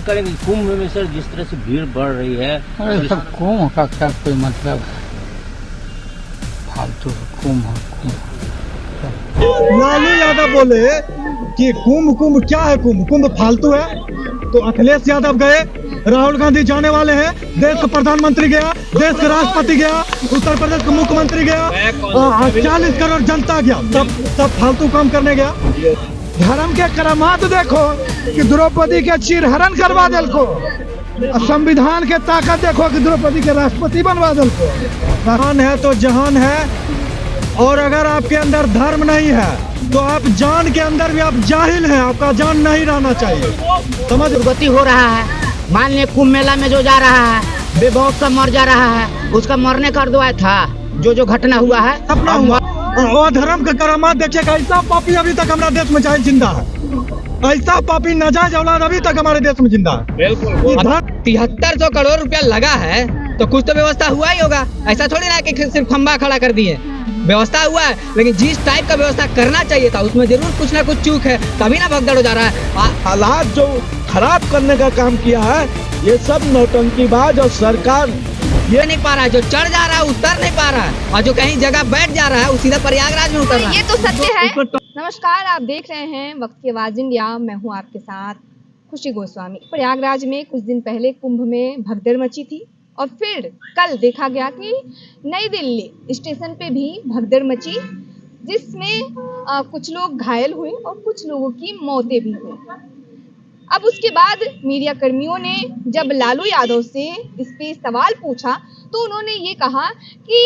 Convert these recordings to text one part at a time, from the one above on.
करेंगे कुंभ में सर जिस तरह से भीड़ बढ़ रही है। अरे सब कुंभ का क्या कोई मतलब है? फालतू कुंभ लालू यादव बोले कि कुंभ कुंभ क्या है, कुंभ कुंभ फालतू है। तो अखिलेश यादव गए, राहुल गांधी जाने वाले हैं, देश का प्रधानमंत्री गया, देश का राष्ट्रपति गया, उत्तर प्रदेश का मुख्यमंत्री गया, 40 करोड़ जनता गया, सब फालतू काम करने गया। धर्म के करामात देखो कि द्रौपदी के चीरहरण करवा दिलको, संविधान के ताकत देखो कि द्रौपदी के राष्ट्रपति बनवा दिलको। जहान है तो जहान है, और अगर आपके अंदर धर्म नहीं है तो आप जान के अंदर भी आप जाहिल हैं, आपका जान नहीं रहना चाहिए। समझ दुर्गति हो रहा है। मान लिया कुंभ मेला में जो जा रहा है वे बहुत सब मर जा रहा है, उसका मरने का दुआ था जो घटना हुआ है अपना हुआ। और धर्म का करामात देखिएगा, ऐसा पापी अभी तक हमारे देश में चाहे जिंदा है, ऐसा पापी नाजायज औलाद अभी तक हमारे देश में जिंदा है। बिल्कुल 7300 करोड़ रुपया लगा है तो कुछ तो व्यवस्था हुआ ही होगा। ऐसा थोड़ी ना कि सिर्फ खंबा खड़ा कर दिए, व्यवस्था हुआ है, लेकिन जिस टाइप का व्यवस्था करना चाहिए था उसमें जरूर कुछ ना कुछ चूक है, तभी ना भगदड़ हो जा रहा है। हालात जो खराब करने का काम किया है ये सब नौटंकीबाज और सरकार ये नहीं पा रहा है, जो चढ़ जा रहा है उतर नहीं पा रहा है, और जो कहीं जगह बैठ जा रहा है वो सीधा प्रयागराज में उतर रहा है। ये तो सत्य है। नमस्कार, आप देख रहे हैं वक्त की आवाज इंडिया। मैं हूं आपके साथ खुशी गोस्वामी। प्रयागराज में कुछ दिन पहले कुंभ में भगदड़ मची थी और फिर कल देखा गया कि नई दिल्ली स्टेशन पे भी भगदड़ मची, जिसमें कुछ लोग घायल हुए और कुछ लोगों की मौतें भी हुई। अब उसके बाद मीडिया कर्मियों ने जब लालू यादव से इस पे सवाल पूछा तो उन्होंने ये कहा कि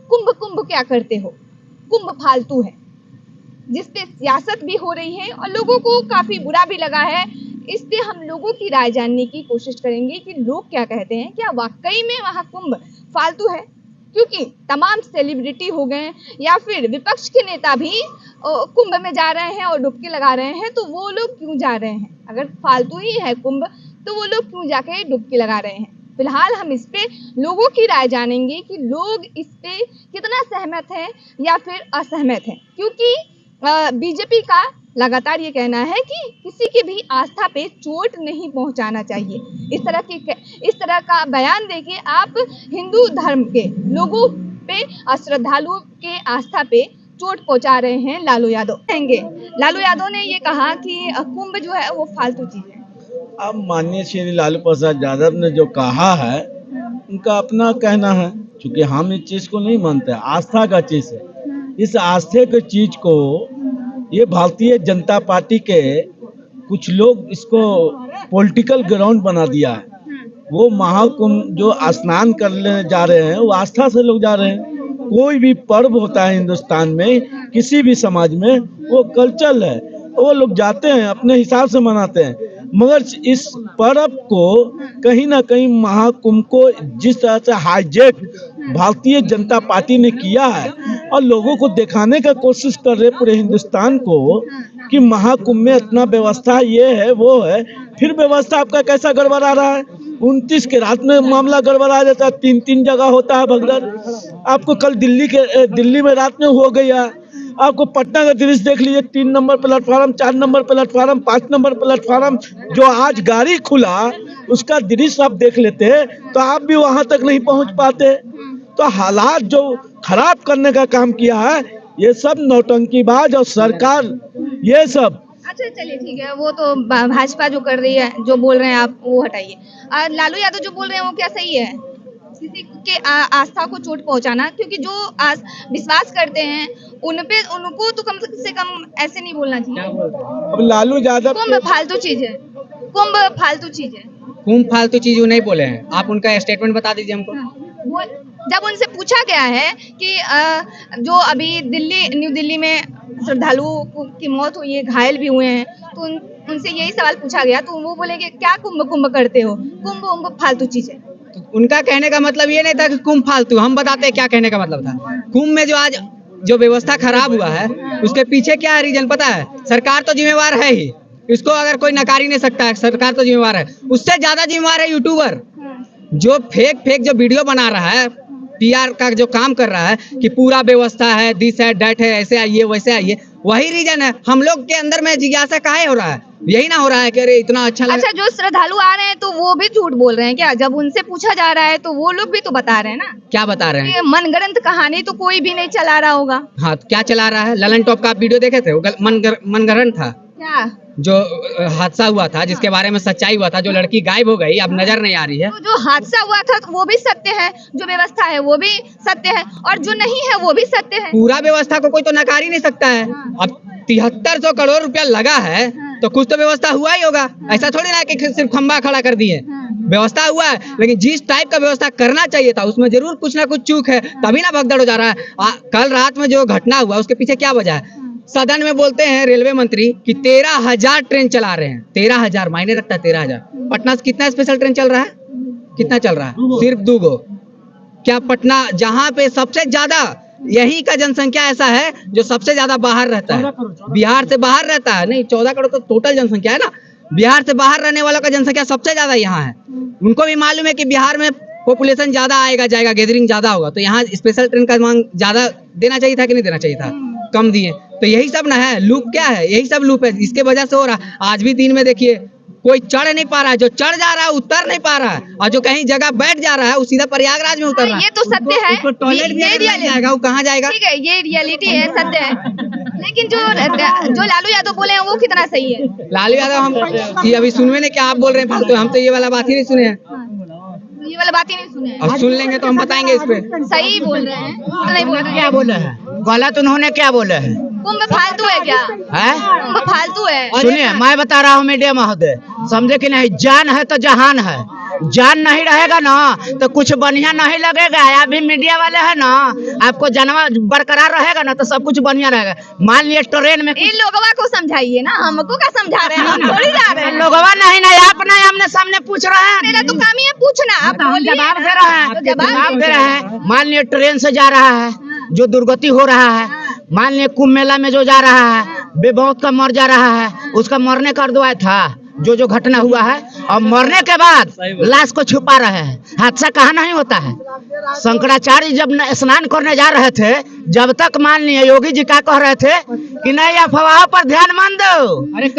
कुंभ कुंभ क्या करते हो, कुंभ फालतू है, जिस पे सियासत भी हो रही है और लोगों को काफी बुरा भी लगा है। इस पे हम लोगों की राय जानने की कोशिश करेंगे कि लोग क्या कहते हैं, क्या वाकई में वहाँ कुंभ फालतू है, क्योंकि तमाम सेलिब्रिटी हो गए या फिर विपक्ष के नेता भी कुंभ में जा रहे हैं और डुबकी लगा रहे हैं, तो वो लोग क्यों जा रहे हैं? अगर फालतू ही है कुंभ तो वो लोग क्यों जाके डुबकी लगा रहे हैं? फिलहाल हम इस पे लोगों की राय जानेंगे कि लोग इस पे कितना सहमत हैं या फिर असहमत हैं, क्योंकि बीजेपी का लगातार ये कहना है कि किसी की भी आस्था पे चोट नहीं पहुंचाना चाहिए। इस तरह का बयान देके आप हिंदू धर्म के लोगों पे, श्रद्धालुओं के आस्था पे चोट पहुंचा रहे हैं लालू यादव। कहेंगे लालू यादव ने ये कहा कि कुंभ जो है वो फालतू चीज है। अब माननीय श्री लालू प्रसाद यादव ने जो कहा है उनका अपना कहना है, क्योंकि हम इस चीज को नहीं मानते, आस्था का चीज है। इस आस्थे के चीज को ये भारतीय जनता पार्टी के कुछ लोग इसको पॉलिटिकल ग्राउंड बना दिया है। वो महाकुंभ जो स्नान करने जा रहे हैं वो आस्था से लोग जा रहे हैं। कोई भी पर्व होता है हिंदुस्तान में, किसी भी समाज में, वो कल्चर है, वो लोग जाते हैं अपने हिसाब से मनाते हैं। मगर इस पर्व को कहीं ना कहीं महाकुंभ को जिस तरह से हाईजैक भारतीय जनता पार्टी ने किया है और लोगों को दिखाने का कोशिश कर रहे पूरे हिंदुस्तान को कि महाकुंभ में इतना व्यवस्था ये है वो है, फिर व्यवस्था आपका कैसा गड़बड़ा रहा है। 29 के रात में मामला गड़बड़ा जाता है, 3 जगह होता है भगदड़। आपको कल दिल्ली में रात में हो गया। आपको पटना का दृश्य देख लीजिए, 3 number platform, 4 number platform, 5 number platform, जो आज गाड़ी खुला उसका दृश्य आप देख लेते तो आप भी वहां तक नहीं पहुंच पाते। तो हालात जो खराब करने का काम किया है ये सब नौटंकीबाज और सरकार ये सब। अच्छा चलिए ठीक है, वो तो भाजपा जो कर रही है, जो बोल रहे हैं आप वो हटाइए। लालू यादव जो बोल रहे हैं वो क्या सही है? किसी के आस्था को चोट पहुंचाना, क्योंकि जो विश्वास करते हैं उनको तो कम से कम ऐसे नहीं बोलना चाहिए। अब लालू यादव कुंभ फालतू चीज है, कुंभ फालतू चीज है। कुंभ फालतू चीज वो नहीं बोले हैं, आप उनका स्टेटमेंट बता दीजिए हमको। जब उनसे पूछा गया है कि जो अभी न्यू दिल्ली में श्रद्धालुओं की मौत हुई है, घायल भी हुए हैं, तो उनसे यही सवाल पूछा गया तो वो बोले कि क्या कुंभ कुंभ करते हो, कुंभ फालतू चीज है। तो उनका कहने का मतलब ये नहीं था कि कुंभ फालतू, हम बताते हैं क्या कहने का मतलब था। कुंभ में जो आज जो व्यवस्था खराब हुआ है उसके पीछे क्या रीजन पता है? सरकार तो जिम्मेवार है ही, इसको अगर कोई नकार ही नहीं सकता है, सरकार तो जिम्मेवार है। उससे ज्यादा जिम्मेवार है यूट्यूबर, जो फेक जो वीडियो बना रहा है, पीआर का जो काम कर रहा है कि पूरा व्यवस्था है, दिस है, डैट है, ऐसे आइए वैसे आइए, वही रीजन है। हम लोग के अंदर में जिज्ञासा काहे हो रहा है, यही ना हो रहा है कि अरे इतना अच्छा लगा। अच्छा, जो श्रद्धालु आ रहे हैं तो वो भी झूठ बोल रहे हैं क्या? जब उनसे पूछा जा रहा है तो वो लोग भी तो बता रहे हैं ना। क्या बता रहे हैं? ये मनगढ़ंत कहानी तो कोई भी नहीं चला रहा होगा। हाँ, क्या चला रहा है? ललन टॉप का आप वीडियो देखे थे? वो मनगढ़ंत था, क्या जो हादसा हुआ था, जिसके बारे में सच्चाई हुआ था, जो लड़की गायब हो गई, अब नजर नहीं आ रही है। तो जो हादसा हुआ था तो वो भी सत्य है, जो व्यवस्था है वो भी सत्य है, और जो नहीं है वो भी सत्य है। पूरा व्यवस्था को कोई तो नकार ही नहीं सकता है। अब 7300 करोड़ रुपया लगा है तो कुछ तो व्यवस्था हुआ ही होगा। ऐसा थोड़ी ना कि सिर्फ खंबा खड़ा कर दिए, व्यवस्था हुआ है, लेकिन जिस टाइप का व्यवस्था करना चाहिए था उसमें जरूर कुछ ना कुछ चूक है, तभी ना भगदड़ हो जा रहा है। कल रात में जो घटना हुआ उसके पीछे क्या वजह है? सदन में बोलते हैं रेलवे मंत्री कि 13,000 ट्रेन चला रहे हैं। 13,000 मायने रखता है। 13,000 पटना से कितना स्पेशल ट्रेन चल रहा है? कितना चल रहा है? सिर्फ 2 गो। क्या पटना, जहाँ पे सबसे ज्यादा यही का जनसंख्या ऐसा है जो सबसे ज्यादा बाहर रहता है, बिहार से बाहर रहता है, नहीं 14 करोड़ तो टोटल जनसंख्या है ना, बिहार से बाहर रहने वालों का जनसंख्या सबसे ज्यादा यहाँ है। उनको भी मालूम है कि बिहार में पॉपुलेशन ज्यादा आएगा जाएगा, गैदरिंग ज्यादा होगा, तो यहाँ स्पेशल ट्रेन का मांग ज्यादा देना चाहिए था कि नहीं देना चाहिए था? कम दिए। तो यही सब ना है, लूप क्या है? यही सब लूप है, इसके वजह से हो रहा है। आज भी दिन में देखिए कोई चढ़ नहीं पा रहा है, जो चढ़ जा रहा है उतर नहीं पा रहा है, और जो कहीं जगह बैठ जा रहा है वो सीधा प्रयागराज में उतर रहा है। ये तो सत्य है, उसको टॉयलेट भी ये अगर नहीं जाएगा, वो कहाँ जाएगा? ठीक है, ये रियलिटी है, सत्य है। लेकिन जो लालू यादव बोले हैं वो कितना सही है? लालू यादव, हम ये अभी सुनवे ने क्या आप बोल रहे हैं फालतू, हम तो ये वाला बात ही नहीं सुने हैं। ये वाला बात ही नहीं सुने हैं। अब सुन लेंगे तो हम बताएंगे इस पे। सही बोल रहे हैं, झूठ नहीं बोल रहे हैं। क्या बोले हैं? गलत उन्होंने क्या बोले हैं? कुंभ फालतू है क्या? है? कुंभ फालतू है। सुनिए, मैं बता रहा हूँ मीडिया महोदय, समझे कि नहीं, जान है तो जहान है। जान नहीं रहेगा ना तो कुछ बढ़िया नहीं लगेगा। अभी मीडिया वाले है ना, आपको जानवर बरकरार रहेगा ना तो सब कुछ बढ़िया रहेगा। मान लिया ट्रेन में इन लोगों को समझाइए ना, हमको क्या समझा रहे हैं? हम थोड़ी जा रहे हैं। लोगवा नहीं, आप नहीं हमने सामने पूछ रहे हैं। मेरा तो काम ही है पूछना, आप हम बोलिए जवाब ना, दे रहे हैं, तो जवाब दे रहे हैं। मान लिया ट्रेन से जा रहा है, जो दुर्गति हो रहा है, मान लिया कुंभ मेला में जो जा रहा है, बेबौत का मर जा रहा है, उसका मरने कर दो था, जो घटना हुआ है, और मरने के बाद लाश को छुपा रहे हैं। हादसा कहाँ नहीं होता है? शंकराचार्य जब स्नान करने जा रहे थे, जब तक मान लिया योगी जी क्या कह रहे थे कि नहीं अफवाहों पर ध्यान मत दो,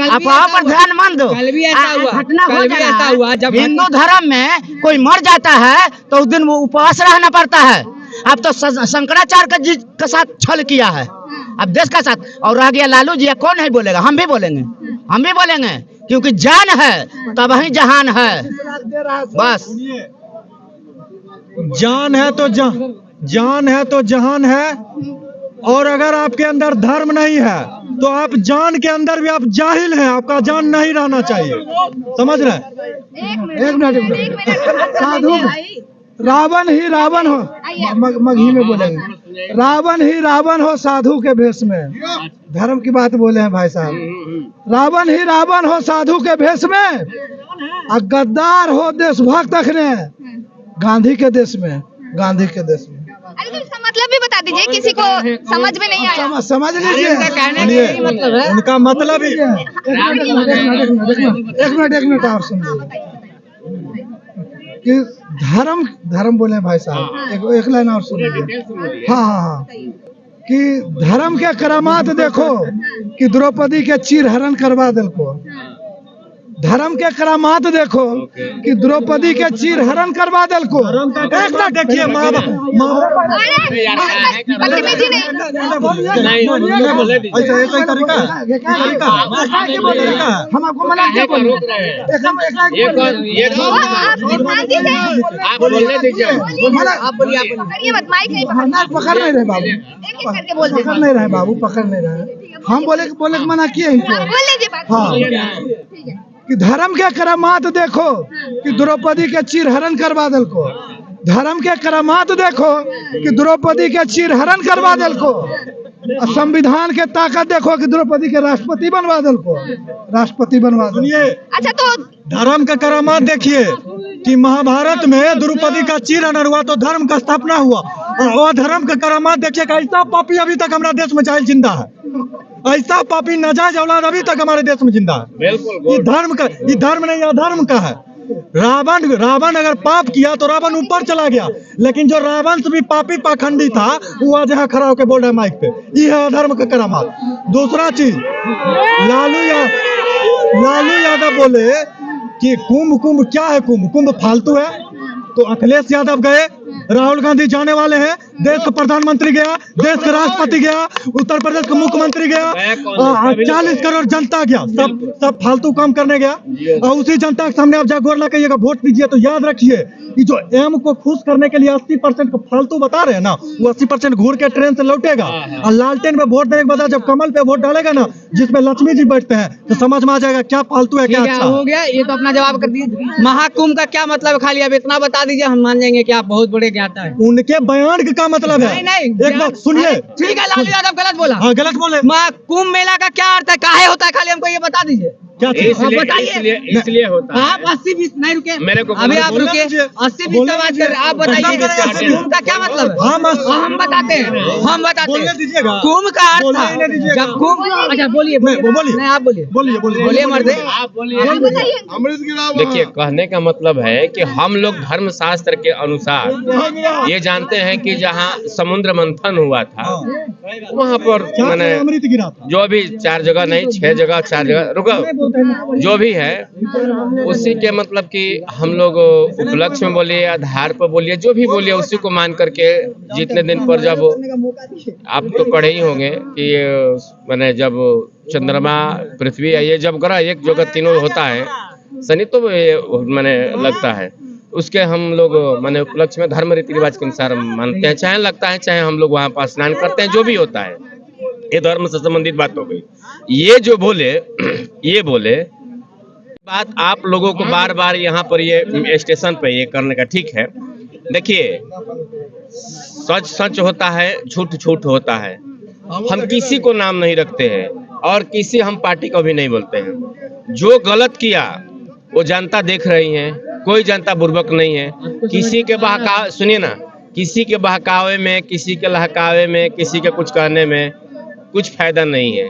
अफवाहों पर ध्यान मत दो। कल भी ऐसा हुआ, घटना कल भी ऐसा हुआ जब हिंदू धर्म में कोई मर जाता है तो उस दिन वो उपवास रहना पड़ता है। अब तो शंकराचार्य जी के साथ छल किया है, अब देश का साथ। और रह गया लालू जी, कौन नहीं बोलेगा? हम भी बोलेंगे, हम भी बोलेंगे, क्योंकि जान है तब ही जहान है। बस जान है तो जान है तो जहान है। और अगर आपके अंदर धर्म नहीं है तो आप जान के अंदर भी आप जाहिल हैं, आपका जान नहीं रहना चाहिए। समझ रहे हैं? एक मिनट साधु रावण ही रावण हो, मगही में बोलेंगे, रावण ही रावण हो साधु के भेष में। धर्म की बात बोले हैं भाई साहब। रावण ही रावण हो साधु के भेष में, और गद्दार हो देशभक्त अखने गांधी के देश में, गांधी के देश में। अरे तो इसका मतलब भी बता दीजिए, किसी को समझ में नहीं आया। समझ लीजिए, उनका मतलब ही एक मिनट और सुनिए कि धर्म बोले भाई साहब, एक लाइन और सुनिए। हाँ, कि धर्म के करामात देखो कि द्रौपदी के चीर हरण करवा दिल को। धर्म के करामात देखो कि द्रौपदी के चीर हरण करवा दिल को। एक ना देखिए हम आपको मना क्या बोल पकड़ नहीं रहे बाबू, पकड़ नहीं रहे बाबू, पकड़ नहीं रहे। हम बोले मना किए इनको। हाँ, कि धर्म के करामात देखो कि द्रौपदी के चीर हरण करवा दिल को। धर्म के करामात देखो कि द्रौपदी के चीर हरण करवा दिल को। और संविधान के ताकत देखो कि द्रौपदी के राष्ट्रपति बनवा दिल को, राष्ट्रपति बनवा दिल। अच्छा, तो धर्म का करामात देखिए कि महाभारत में द्रौपदी का चीर हरण हुआ तो धर्म का स्थापना हुआ। और धर्म का करामात देखिए कि ऐसा पापी अभी तक हमारे देश में चाहे जिंदा है, ऐसा पापी नाजायज औलाद अभी तक हमारे देश में जिंदा है। ये धर्म नहीं, अधर्म का है। रावण अगर पाप किया तो रावण ऊपर चला गया, लेकिन जो रावण से भी पापी पाखंडी था वो आज यहाँ खड़ा होकर बोल रहा है माइक पे, ये है अधर्म का करामात। दूसरा चीज, लालू यादव बोले कि कुंभ क्या है, कुंभ फालतू है। तो अखिलेश यादव गए, राहुल गांधी जाने वाले हैं, देश का प्रधानमंत्री गया, देश का राष्ट्रपति गया, उत्तर प्रदेश का मुख्यमंत्री गया, 40 करोड़ जनता गया, सब फालतू काम करने गया। और उसी जनता के सामने आप जागोर ला कहिएगा वोट दीजिए। तो याद रखिए कि जो एम को खुश करने के लिए 80% को फालतू बता रहे हैं ना, वो 80% घूर के ट्रेन से लौटेगा। और लालटेन में वोट देने के बाद जब कमल पे वोट डालेगा ना, जिसमें लक्ष्मी जी बैठते हैं, तो समझ में आ जाएगा क्या फालतू है क्या अच्छा हो गया। ये तो अपना जवाब कर दिए। महाकुंभ का क्या मतलब, खाली अब इतना बता दीजिए, हम मान जाएंगे कि आप बहुत बड़े ज्ञाता है। उनके बयान का क्या मतलब है? नहीं, एक बात सुनिए। ठीक है, लालू यादव गलत बोला। हाँ, गलत बोले। कुंभ मेला का क्या अर्थ है, काहे होता है, खाली हमको ये बता दीजिए। क्या इसलिए होता है। आप 80-20 नहीं रुके, मेरे को अभी आप रुके 80-20 का बात कर रहे हैं। आप बताइए कुंभ का क्या मतलब है। हम बताते हैं दीजिएगा। कुंभ का अर्थ था जब कुंभ। अच्छा बोलिए, नहीं आप बोलिए मर्दे। देखिए, कहने का मतलब है कि हम लोग धर्म शास्त्र के अनुसार ये जानते हैं कि जहाँ समुद्र मंथन हुआ था वहाँ पर मैंने जो भी 4 जगह नहीं 6 जगह 4 जगह रुको जो भी है उसी के मतलब कि हम लोग उपलक्ष्य में बोलिए, आधार पर बोलिए, जो भी बोलिए उसी को मान करके जितने दिन पर जब आप तो पढ़े ही होंगे कि मैंने जब चंद्रमा पृथ्वी ये जब ग्रह एक जगह तीनों होता है, शनि तो मैंने लगता है, उसके हम लोग मैंने उपलक्ष्य में धर्म रीति रिवाज के अनुसार मानते हैं, चाहे लगता है चाहे हम लोग वहाँ पर स्नान करते हैं, जो भी होता है ये धर्म से संबंधित बात हो गई। ये जो बोले ये बोले बात आप लोगों को बार बार यहाँ पर ये स्टेशन पे ये करने का ठीक है। देखिए, सच सच होता है, झूठ झूठ होता है। हम किसी को नाम नहीं रखते हैं और किसी हम पार्टी को भी नहीं बोलते हैं। जो गलत किया वो जनता देख रही है, कोई जनता बुर्बक नहीं है। किसी के बहकावे, सुनिए ना, किसी के बहकावे में, किसी के लहकावे में, किसी के कुछ कहने में कुछ फायदा नहीं है।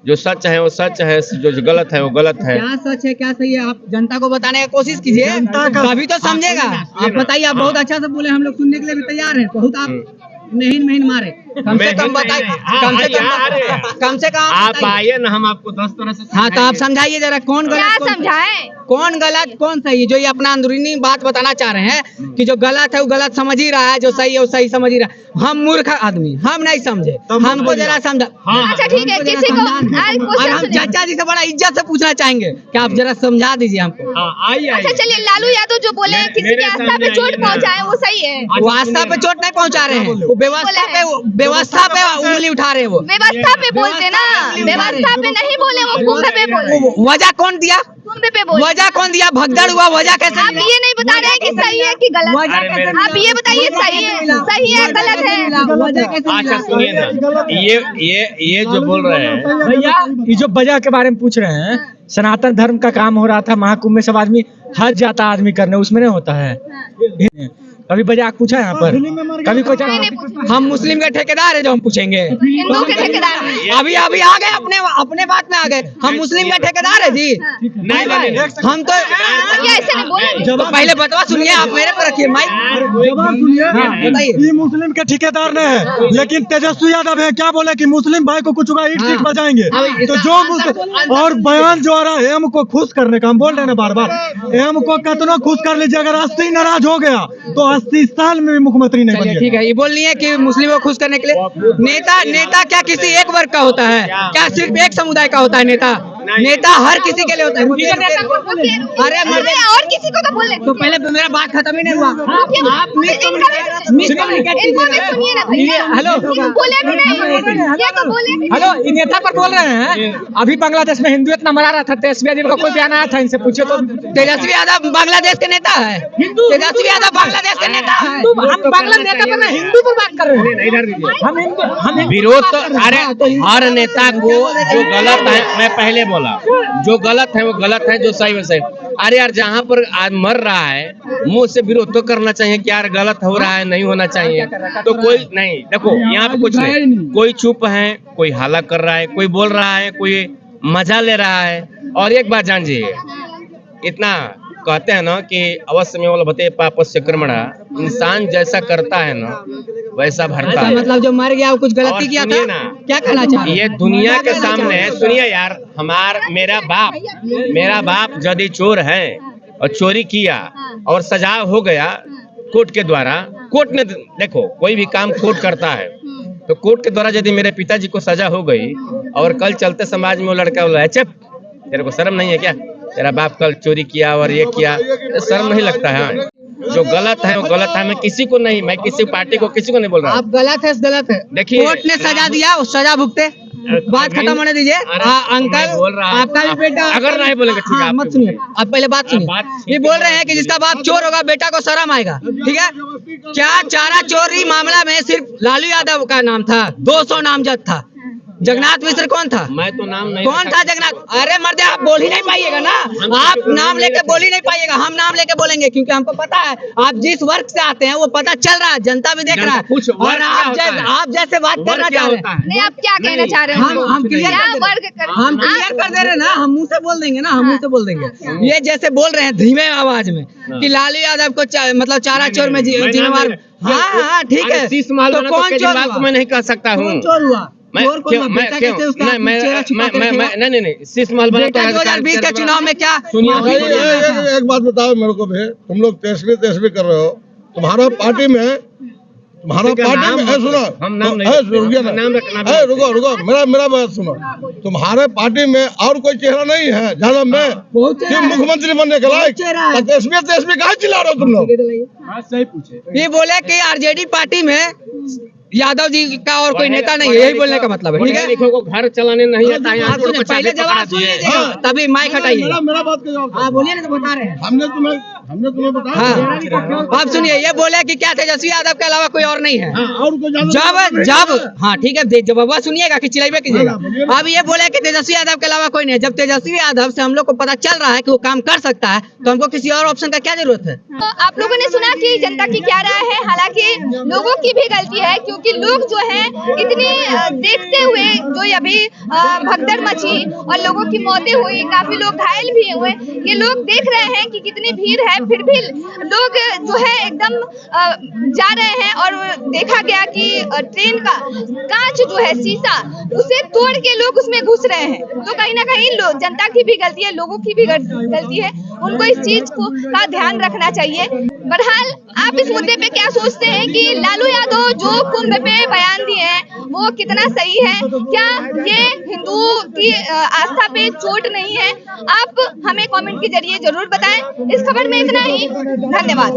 जो सच है वो सच है, जो गलत है वो गलत है। क्या सच है क्या सही है आप जनता को बताने की कोशिश कीजिए, तभी तो समझेगा। आप बताइए, आप बहुत अच्छा से बोले, हम लोग सुनने के लिए भी तैयार हैं। बहुत आप नहीं मारे, कम से कम बताइए, कम से कम आप आइए ना, हम आपको 10 तरह से। हाँ तो आप समझाइए जरा, कौन गलत समझाएं, कौन गलत कौन सही। जो ये अपना अंदरूनी बात बताना चाह रहे हैं कि जो गलत है वो गलत समझ ही रहा है, जो सही है वो सही समझ ही रहा है। हम मूर्ख आदमी, हम नहीं समझे, हमको जरा समझा। अच्छा ठीक है, किसी को और हम चाचा जी से बड़ा इज्जत से पूछना चाहेंगे कि आप जरा समझा दीजिए हमको। अच्छा चलिए, लालू यादव जो बोले किसी की आस्था पे चोट पहुंचाए वो सही है? वो आस्था पे चोट नहीं पहुंचा रहे हैं, वो व्यवस्था पे उंगली उठा रहे हैं। वो व्यवस्था पे बोलते ना, व्यवस्था पे नहीं बोले, वो कुंभ पे बोले। वजह कौन दिया? कुंभ पे बोले। वजह कौन दिया? भगदड़ हुआ, वजह कैसे? आप ये नहीं बता रहे हैं कि सही है कि गलत? आप ये बताइए, सही है गलत है? अच्छा सुनिए ना, ये जो बोल रहे हैं भैया, ये जो वजह के बारे में पूछ रहे हैं, सनातन धर्म का काम हो रहा था महाकुंभ में, सब आदमी हज जाता आदमी करने, उसमें नहीं होता है। कभी वजह पूछा यहाँ पर? कभी कोई हम मुस्लिम के ठेकेदार है जो हम पूछेंगे? हिंदू के ठेकेदार हैं। अभी आ गए अपने बात में आ गए। हम मुस्लिम के ठेकेदार है जी? नहीं, हम तो ऐसे नहीं बोले। तो पहले बतवा सुनिए, आप मेरे पर रखिए माइक। जवाब सुनिए। बताइए। ये मुस्लिम के ठेकेदार ने है, लेकिन तेजस्वी यादव है क्या बोले कि मुस्लिम भाई को कुछ होगा ईट सीट बजाएंगे। तो जो और बयान जो आ रहा है एम को खुश करने का, हम बोल रहे हैं बार बार, एम को कितना खुश कर लीजिए, अगर 80 नाराज हो गया तो 80 साल में भी मुख्यमंत्री नहीं बनेगा। ठीक है, ये बोल रही है कि मुस्लिम को खुश करने के लिए नेता क्या किसी एक वर्ग का होता है? क्या सिर्फ एक समुदाय का होता है नेता हर किसी के लिए होता है। अरे और किसी को तो बोले। तो पहले मेरा बात खत्म ही नहीं हुआ। आप हेलो हेलो, ये नेता पर बोल रहे हैं। अभी बांग्लादेश में हिंदू इतना मरा रहा था, तेजस्वी यादव का कोई बयान आया था, इनसे पूछे तो। तेजस्वी यादव बांग्लादेश के नेता है। तेजस्वी यादव बांग्लादेश के नेता है। हम बांग्ला नेता पर ना, हिंदू पर बात कर रहे हैं। हम विरोध तो, अरे हर नेता को जो गलत है, मैं पहले बोला, जो गलत है वो गलत है, जो सही वो सही। अरे यार, जहाँ पर आज मर रहा है मुंह से विरोध तो करना चाहिए कि यार गलत हो रहा है, नहीं होना चाहिए। तो कोई नहीं, देखो यहाँ पे कुछ नहीं, कोई चुप है, कोई हल्ला कर रहा है, कोई बोल रहा है, कोई मजा ले रहा है। और एक बात जानिए, इतना कहते हैं ना कि अवश्य में लभते पापस्य कर्मणा, इंसान जैसा करता है ना वैसा भरता है। मतलब जो मर गया वो कुछ गलती किया था ना, क्या कहना चाहते हैं? ये दुनिया के सामने सुनिए यार, मेरा बाप यदि चोर है और चोरी किया और सजा हो गया कोर्ट के द्वारा, कोर्ट ने देखो कोई भी काम कोर्ट करता है तो कोर्ट के द्वारा यदि मेरे पिताजी को सजा हो गई और कल चलते समाज में वो लड़का बोला चुप, तेरे को शर्म नहीं है क्या, तेरा बाप कल चोरी किया और ये किया, तो शर्म नहीं लगता है? जो गलत है वो गलत है। मैं किसी को नहीं, मैं किसी पार्टी को किसी को नहीं बोल रहा। आप गलत है। देखिए कोर्ट ने सजा दिया, उस सजा भुगते, बात खत्म होने दीजिए। अंकल बोल रहा आपका भी बेटा, अगर नहीं बोलेंगे ठीक है, मत सुनिए, आप पहले बात सुनिए। ये बोल रहे हैं कि जिसका बाप चोर होगा बेटा को शर्म आएगा, ठीक है? क्या चारा चोरी मामला में सिर्फ लालू यादव का नाम था? 200 नामजद था। जगन्नाथ मिश्र कौन था? मैं तो नाम नहीं, कौन था जगन्नाथ? अरे मर्दे आप बोल ही नहीं पाइएगा ना, आप नाम लेके बोल ही नहीं पाइएगा, हम नाम लेके बोलेंगे क्योंकि हमको पता है आप जिस वर्ग से आते हैं वो पता चल रहा है, जनता भी देख रहा है। और आप जैसे बात करना चाह रहे हैं, नहीं आप क्या कहना चाह रहे हैं? हम क्लियर कर दे रहे हैं ना, हम मुंह से बोल देंगे ना, हम मुंह से बोल देंगे। ये जैसे बोल रहे हैं धीमे आवाज में कि लालू यादव को मतलब चारा चोर में जिम्मेवार, हाँ ठीक है, तो कौन चोर हुआ? मैं नहीं कह सकता हूँ, कौन चोर हुआ? चोर कौन हुआ? बेटा कैसे उसका चेहरा छुपा के रखेगा? नहीं शीश महल बना। 2020 के चुनाव में क्या एक बात बताओ मेरे को भी, तुम लोग तेजस्वी कर रहे हो, तुम्हारा पार्टी में सुनो, हम नाम रुको मेरा बात सुनो, तुम्हारे पार्टी में और कोई चेहरा नहीं है जहाँ में मुख्यमंत्री बनने के लायक? तेजस्वी कहाँ चिल्ला रहे हो तुम लोग? ये बोले कि आरजेडी पार्टी में यादव जी का और कोई नेता नहीं है, यही बोलने का मतलब है, ठीक है? को घर चलाने नहीं आता है, पहले जवाब सुनिए, तभी माइक हटाइए। मेरा बात का जवाब, हाँ बोलिए ना, तो बता रहे हैं। हमने तुम्हें बताया। हाँ आप सुनिए, ये बोले कि क्या तेजस्वी यादव के अलावा कोई और नहीं है। और कोई जब हाँ ठीक है, जब बाबा सुनिएगा कि चिल्लाइए कीजिएगा। अब ये बोले कि तेजस्वी यादव के अलावा कोई नहीं है। जब तेजस्वी यादव से हम लोग को पता चल रहा है कि वो काम कर सकता है तो हमको किसी और ऑप्शन का क्या जरूरत है? तो आप लोगों ने सुना कि जनता की क्या राय है। हालांकि लोगों की भी गलती है क्योंकि लोग जो है इतनी देखते हुए जो अभी भगदड़ मची और लोगों की मौतें हुई, काफी लोग घायल भी हुए, ये लोग देख रहे हैं कि कितनी भीड़ है, फिर भी लोग जो है एकदम जा रहे हैं। और देखा गया कि ट्रेन का कांच जो है शीशा, उसे तोड़ के लोग उसमें घुस रहे हैं। तो कहीं ना कहीं जनता की भी गलती है, लोगों की भी गलती है, उनको इस चीज का ध्यान रखना चाहिए। बहरहाल आप इस मुद्दे पे क्या सोचते हैं कि लालू यादव जो कुंभ पे बयान दिए हैं वो कितना सही है? क्या ये हिंदुओं की आस्था पे चोट नहीं है? आप हमें कमेंट के जरिए जरूर बताएं। इस खबर में इतना ही, धन्यवाद।